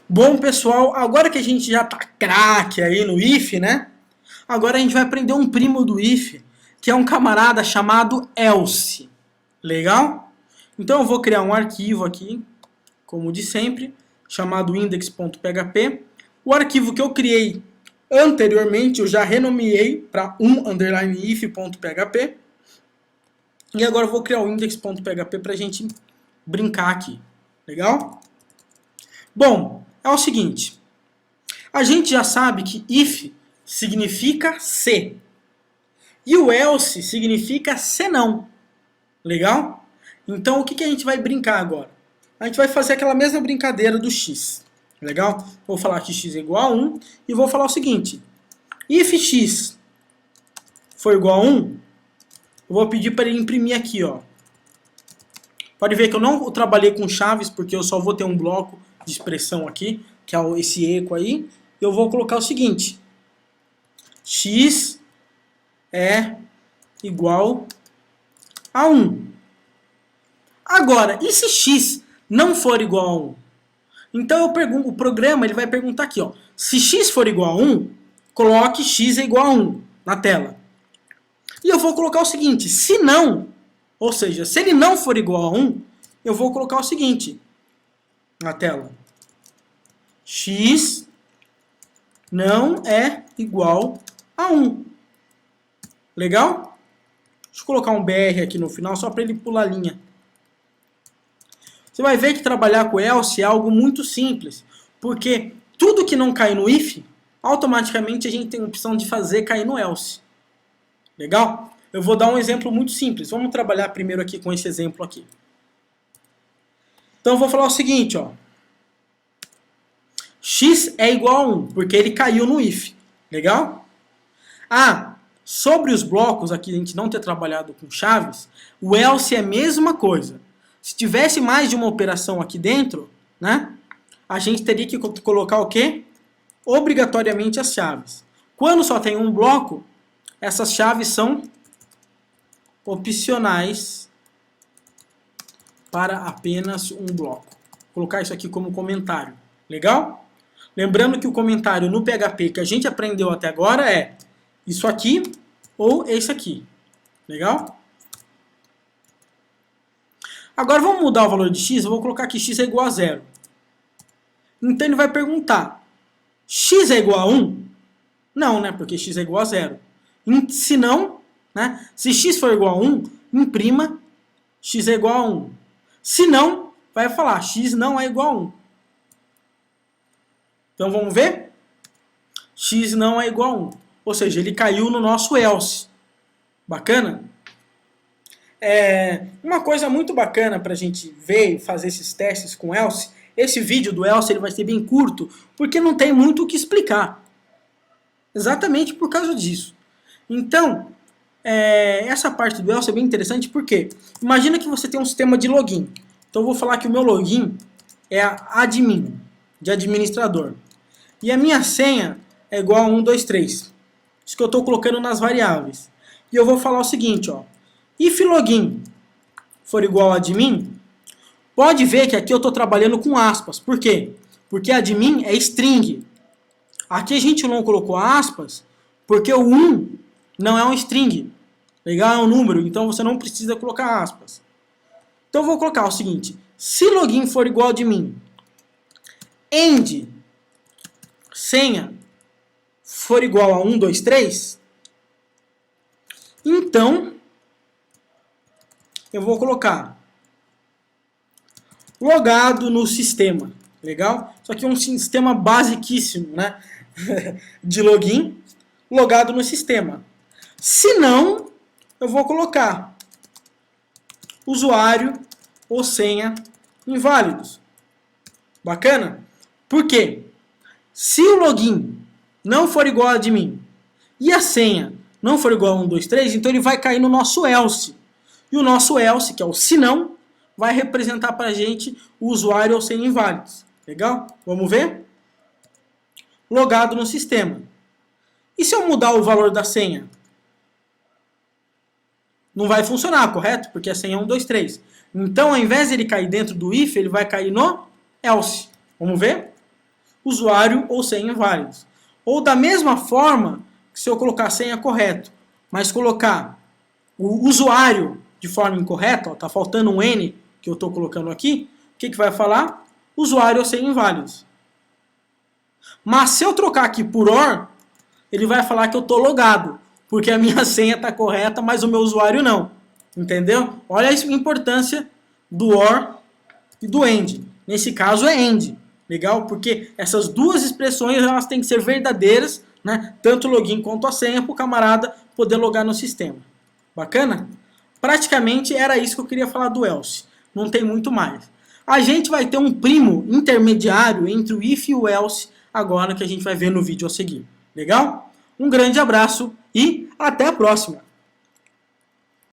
Bom, pessoal, agora que a gente já tá craque aí no if, né? Agora a gente vai aprender um primo do if, que é um camarada chamado else. Legal? Então eu vou criar um arquivo aqui, como de sempre, chamado index.php. O arquivo que eu criei anteriormente eu já renomeei para if.php. E agora eu vou criar o index.php para a gente brincar aqui. Legal? Bom, é o seguinte. A gente já sabe que if significa se. E o else significa se não. Legal? Então o que a gente vai brincar agora? A gente vai fazer aquela mesma brincadeira do x. Legal? Vou falar que x é igual a 1 e vou falar o seguinte. If x for igual a 1, eu vou pedir para ele imprimir aqui, ó. Pode ver que eu não trabalhei com chaves, porque eu só vou ter um bloco de expressão aqui, que é esse eco aí. Eu vou colocar o seguinte. X é igual a 1. Agora, e se x não for igual a 1? Então eu pergunto, o programa ele vai perguntar aqui, ó. Se x for igual a 1, coloque x é igual a 1 na tela. E eu vou colocar o seguinte, se não, ou seja, se ele não for igual a 1, eu vou colocar o seguinte na tela. X não é igual a 1. Legal? Deixa eu colocar um BR aqui no final, só para ele pular a linha. Você vai ver que trabalhar com else é algo muito simples, porque tudo que não cai no if, automaticamente a gente tem a opção de fazer cair no else. Legal? Eu vou dar um exemplo muito simples. Vamos trabalhar primeiro aqui com esse exemplo aqui. Então eu vou falar o seguinte, ó. X é igual a 1, porque ele caiu no if. Legal? Ah, sobre os blocos, aqui a gente não ter trabalhado com chaves, o else é a mesma coisa. Se tivesse mais de uma operação aqui dentro, né, a gente teria que colocar o quê? Obrigatoriamente as chaves. Quando só tem um bloco, essas chaves são opcionais para apenas um bloco. Vou colocar isso aqui como comentário. Legal? Lembrando que o comentário no PHP que a gente aprendeu até agora é isso aqui ou esse aqui. Legal? Agora vamos mudar o valor de x, eu vou colocar aqui x é igual a 0. Então ele vai perguntar, x é igual a 1? Não, né? Porque x é igual a 0. Se não, né? Se x for igual a 1, imprima x é igual a 1. Se não, vai falar x não é igual a 1. Então vamos ver? X não é igual a 1. Ou seja, ele caiu no nosso else. Bacana? Uma coisa muito bacana para a gente ver e fazer esses testes com else, esse vídeo do else ele vai ser bem curto, porque não tem muito o que explicar. Exatamente por causa disso. Então, essa parte do else é bem interessante porque imagina que você tem um sistema de login. Então eu vou falar que o meu login é a admin, de administrador. E a minha senha é igual a 1, 2, 3. Isso que eu estou colocando nas variáveis. E eu vou falar o seguinte, ó. If login for igual a admin, pode ver que aqui eu estou trabalhando com aspas. Por quê? Porque admin é string. Aqui a gente não colocou aspas porque o 1 não é um string. Legal? É um número, então você não precisa colocar aspas. Então eu vou colocar o seguinte. Se login for igual a admin, end senha for igual a 1, 2, 3, então eu vou colocar logado no sistema. Legal? Isso aqui é um sistema basiquíssimo, né? De login, logado no sistema. Se não, eu vou colocar usuário ou senha inválidos. Bacana? Por quê? Se o login não for igual a admin e a senha não for igual a 1, 2, 3, então ele vai cair no nosso else. E o nosso else, que é o se não, vai representar para a gente o usuário ou senha inválidos. Legal? Vamos ver? Logado no sistema. E se eu mudar o valor da senha? Não vai funcionar, correto? Porque a senha é 1, 2, 3. Então, ao invés de ele cair dentro do if, ele vai cair no else. Vamos ver? usuário ou senha inválidos. Ou da mesma forma, que se eu colocar senha correto, mas colocar o usuário de forma incorreta, está faltando um N que eu estou colocando aqui, o que vai falar? Usuário ou senha inválidos. Mas se eu trocar aqui por OR, ele vai falar que eu estou logado, porque a minha senha está correta, mas o meu usuário não. Entendeu? Olha a importância do OR e do AND. Nesse caso é AND. Legal? Porque essas duas expressões elas têm que ser verdadeiras, né? Tanto o login quanto a senha, para o camarada poder logar no sistema. Bacana? Praticamente era isso que eu queria falar do else. Não tem muito mais. A gente vai ter um primo intermediário entre o if e o else agora que a gente vai ver no vídeo a seguir. Legal? Um grande abraço e até a próxima!